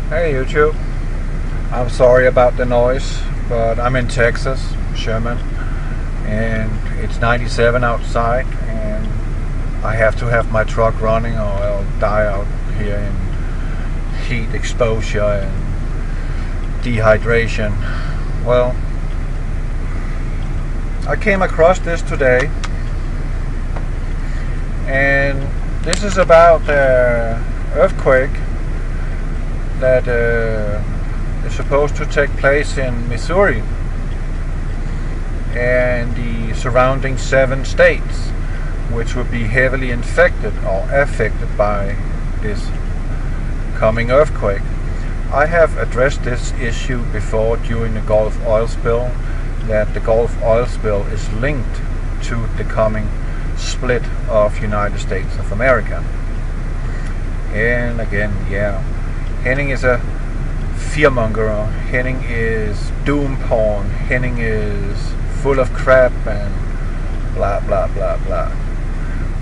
Hey YouTube, I'm sorry about the noise, but I'm in Texas, Sherman, and it's 97 outside, and I have to have my truck running or I'll die out here in heat exposure and dehydration. Well, I came across this today, and this is about the earthquake that is supposed to take place in Missouri and the surrounding 7 states, which would be heavily infected or affected by this coming earthquake. I have addressed this issue before during the Gulf oil spill, that the Gulf oil spill is linked to the coming split of United States of America. And again, yeah, Henning is a fearmonger. Henning is doom porn. Henning is full of crap and blah blah blah blah.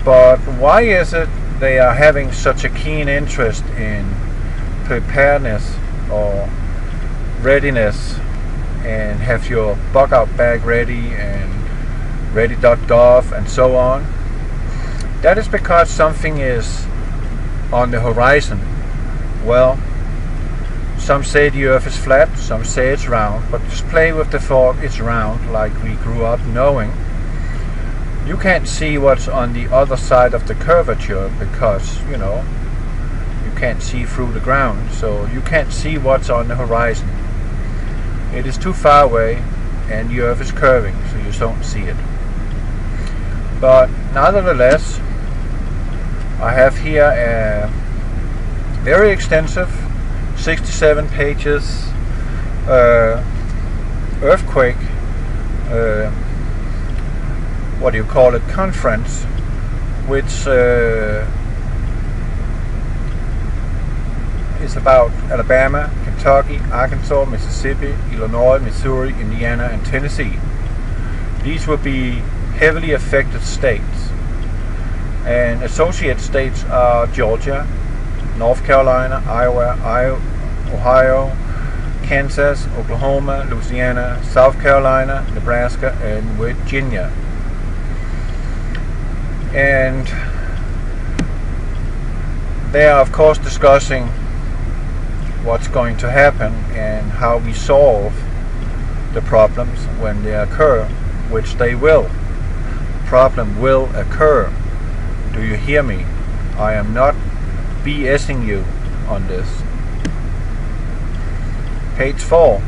But why is it they are having such a keen interest in preparedness or readiness, and have your bug out bag ready and ready.gov and so on? That is because something is on the horizon. Well, some say the earth is flat, some say it's round, but just play with the thought it's round, like we grew up knowing. You can't see what's on the other side of the curvature because, you know, you can't see through the ground, so you can't see what's on the horizon. It is too far away and the earth is curving, so you don't see it. But nevertheless, I have here a very extensive 67 pages earthquake what do you call it, conference, which is about Alabama, Kentucky, Arkansas, Mississippi, Illinois, Missouri, Indiana and Tennessee. These will be heavily affected states, and associate states are Georgia, North Carolina, Iowa, Ohio, Kansas, Oklahoma, Louisiana, South Carolina, Nebraska and Virginia. And they are of course discussing what's going to happen and how we solve the problems when they occur, which they will. The problem will occur. Do you hear me? I am not BSing you on this. Page 4.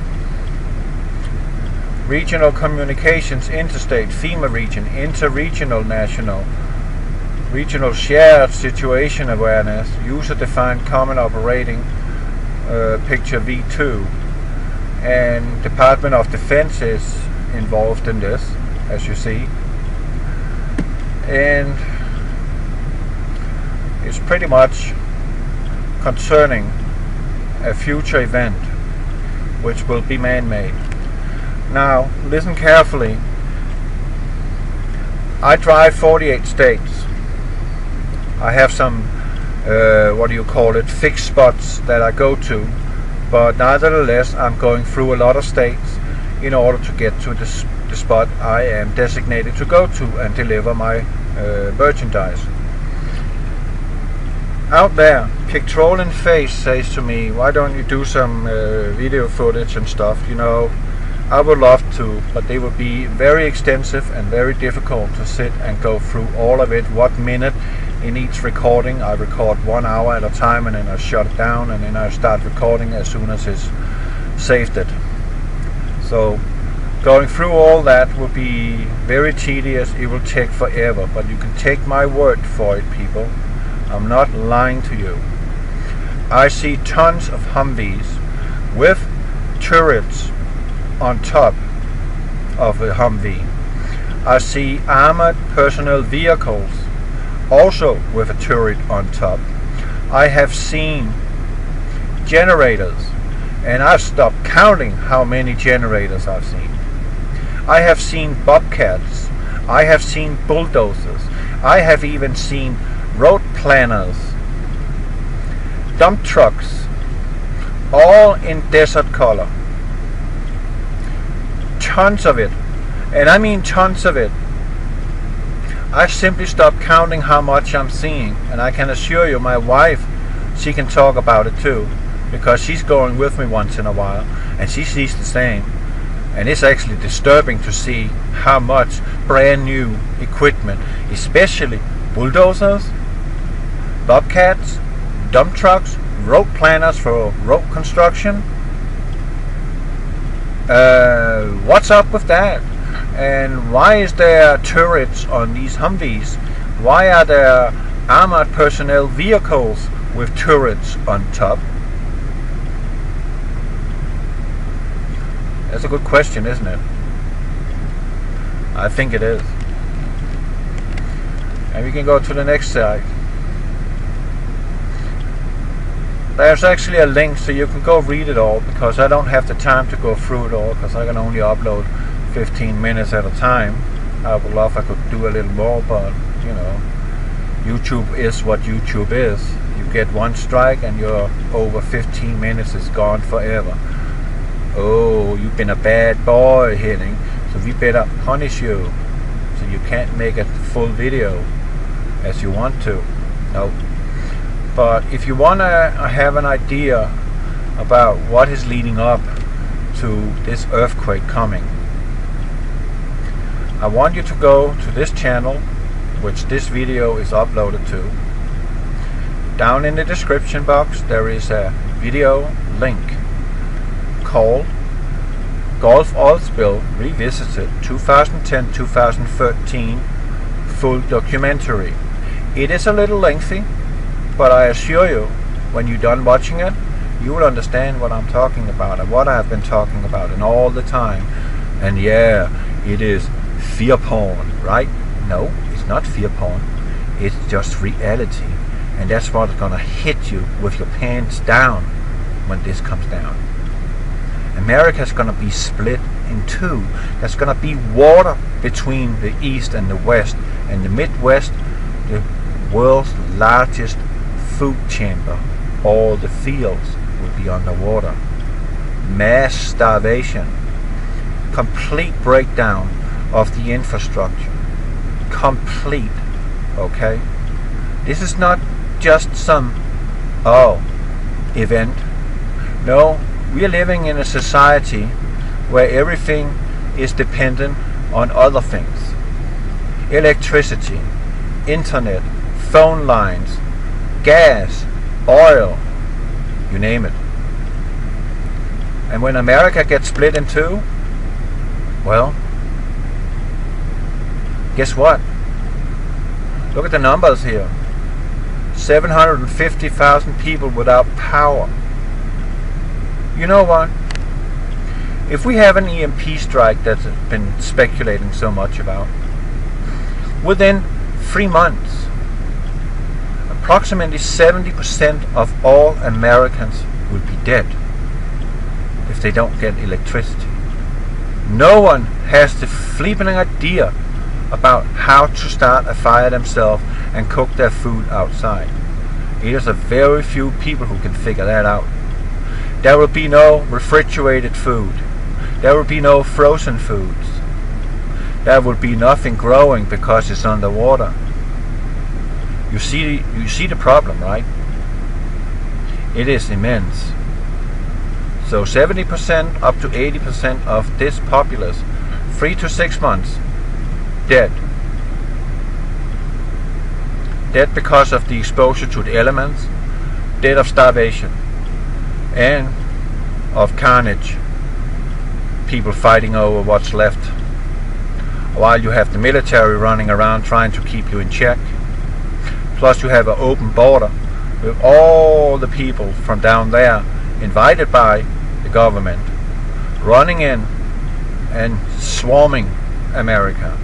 Regional communications, interstate, FEMA region, interregional, national, regional shared situation awareness, user-defined common operating picture V2, and Department of Defense is involved in this, as you see, and it's pretty much concerning a future event which will be man-made. Now listen carefully. I drive 48 states. I have some what do you call it, fixed spots that I go to, but nevertheless I'm going through a lot of states in order to get to the spot I am designated to go to and deliver my merchandise. Out there, Pictrolling Face says to me, why don't you do some video footage and stuff? You know, I would love to, but they would be very extensive and very difficult to sit and go through all of it. What minute in each recording? I record 1 hour at a time and then I shut it down and then I start recording as soon as it's saved it. So going through all that will be very tedious. It will take forever, but you can take my word for it, people. I'm not lying to you. I see tons of Humvees with turrets on top of a Humvee. I see armored personnel vehicles also with a turret on top. I have seen generators, and I've stopped counting how many generators I've seen. I have seen bobcats. I have seen bulldozers. I have even seen road planners, dump trucks, all in desert color. Tons of it, and I mean tons of it. I simply stopped counting how much I'm seeing, and I can assure you my wife, she can talk about it too, because she's going with me once in a while, and she sees the same. And it's actually disturbing to see how much brand new equipment, especially bulldozers, bobcats, dump trucks, road planners for road construction. What's up with that? And why is there turrets on these Humvees? Why are there armored personnel vehicles with turrets on top? That's a good question, isn't it? I think it is. And we can go to the next slide. There's actually a link so you can go read it all, because I don't have the time to go through it all, because I can only upload 15 minutes at a time. I would love I could do a little more, but you know, YouTube is what YouTube is. You get one strike and you're over 15 minutes, is gone forever. Oh, you've been a bad boy, Henning, so we better punish you, so you can't make a full video as you want to. No. But if you want to have an idea about what is leading up to this earthquake coming, I want you to go to this channel, which this video is uploaded to. Down in the description box there is a video link called Gulf Oil Spill Revisited 2010-2013 Full Documentary. It is a little lengthy, but I assure you, when you're done watching it, you will understand what I'm talking about and what I've been talking about and all the time. And yeah, it is fear porn, right? No, it's not fear porn. It's just reality. And that's what's gonna hit you with your pants down when this comes down. America's gonna be split in two. There's gonna be water between the East and the West. And the Midwest, the world's largest food chamber. All the fields will be underwater. Mass starvation. Complete breakdown of the infrastructure. Complete. Okay? This is not just some event. No, we are living in a society where everything is dependent on other things. Electricity, internet, phone lines, gas, oil, you name it. And when America gets split in two, well, guess what? Look at the numbers here. 750,000 people without power. You know what? If we have an EMP strike that's been speculating so much about, within 3 months, approximately 70% of all Americans will be dead if they don't get electricity. No one has the flipping idea about how to start a fire themselves and cook their food outside. It is a very few people who can figure that out. There will be no refrigerated food. There will be no frozen foods. There will be nothing growing because it's underwater. You see the problem, right? It is immense. So 70% up to 80% of this populace, 3 to 6 months, dead. Dead because of the exposure to the elements, dead of starvation, and of carnage. People fighting over what's left, while you have the military running around trying to keep you in check. Plus you have an open border with all the people from down there invited by the government running in and swarming America.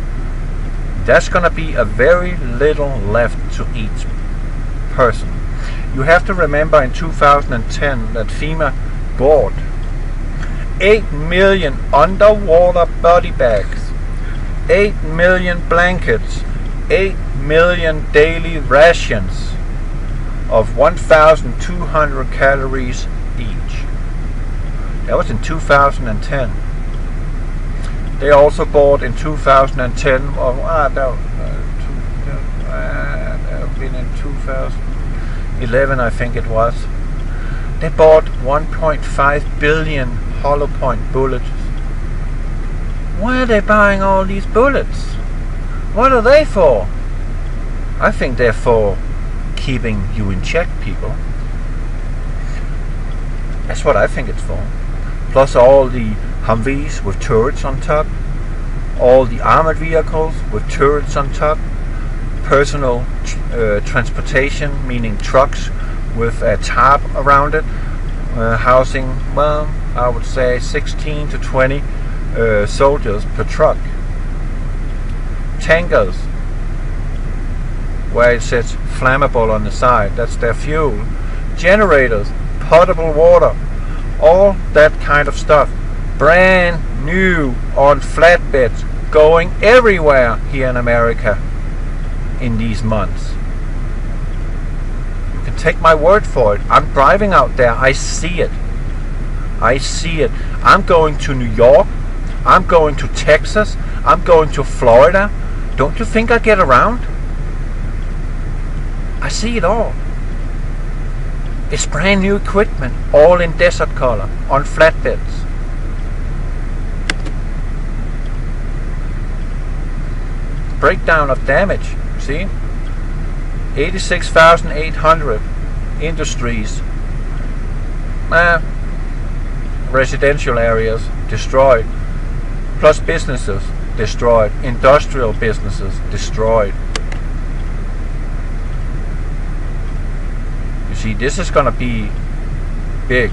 There's gonna be a very little left to each person. You have to remember in 2010 that FEMA bought 8 million underwater body bags, 8 million blankets, 8 million daily rations of 1,200 calories each. That was in 2010. They also bought in 2010, that would been in 2011, I think it was. They bought 1.5 billion hollow point bullets. Why are they buying all these bullets? What are they for? I think they're for keeping you in check, people. That's what I think it's for. Plus all the Humvees with turrets on top, all the armored vehicles with turrets on top, personal transportation, meaning trucks with a tarp around it, housing, well, I would say 16 to 20 soldiers per truck. Tankers, where it says flammable on the side, that's their fuel. Generators, potable water, all that kind of stuff. Brand new on flatbeds, going everywhere here in America in these months. You can take my word for it. I'm driving out there. I see it. I see it. I'm going to New York. I'm going to Texas. I'm going to Florida. Don't you think I get around? I see it all. It's brand new equipment, all in desert color, on flatbeds. Breakdown of damage, see? 86,800 industries, residential areas destroyed, plus businesses destroyed, industrial businesses destroyed. You see, this is gonna be big.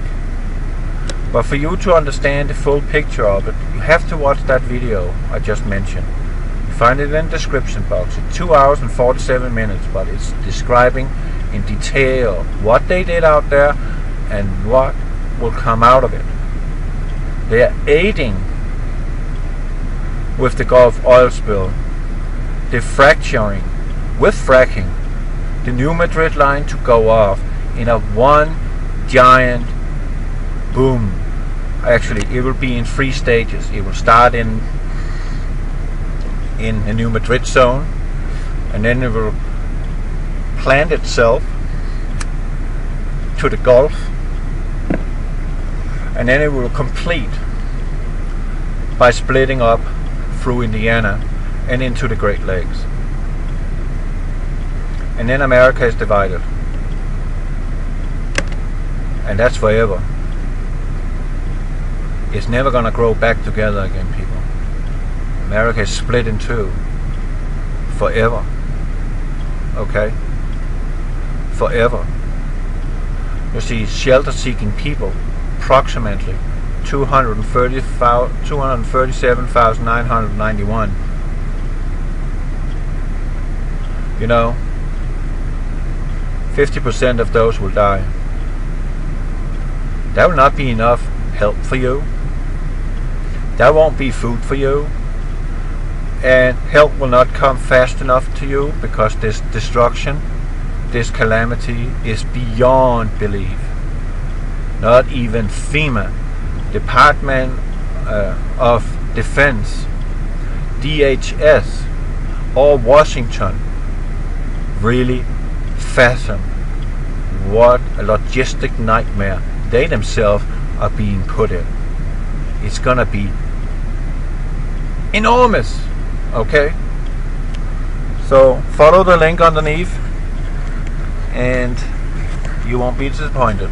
But for you to understand the full picture of it, you have to watch that video I just mentioned. Find it in the description box. It's 2 hours and 47 minutes, but it's describing in detail what they did out there and what will come out of it. They are aiding with the Gulf oil spill. They're fracturing with fracking the new Madrid line to go off in a one giant boom. Actually, it will be in 3 stages. It will start in the new Madrid zone, and then it will plant itself to the Gulf, and then it will complete by splitting up through Indiana and into the Great Lakes. And then America is divided, and that's forever. It's never gonna grow back together again, people. America is split in two forever. Okay? Forever. You see, shelter-seeking people, approximately 237,991. You know, 50% of those will die. That will not be enough help for you. That won't be food for you. And help will not come fast enough to you, because this destruction, this calamity is beyond belief. Not even FEMA, Department of Defense, DHS, or Washington really fathom what a logistic nightmare they themselves are being put in. It's gonna be enormous. Okay, so follow the link underneath and you won't be disappointed.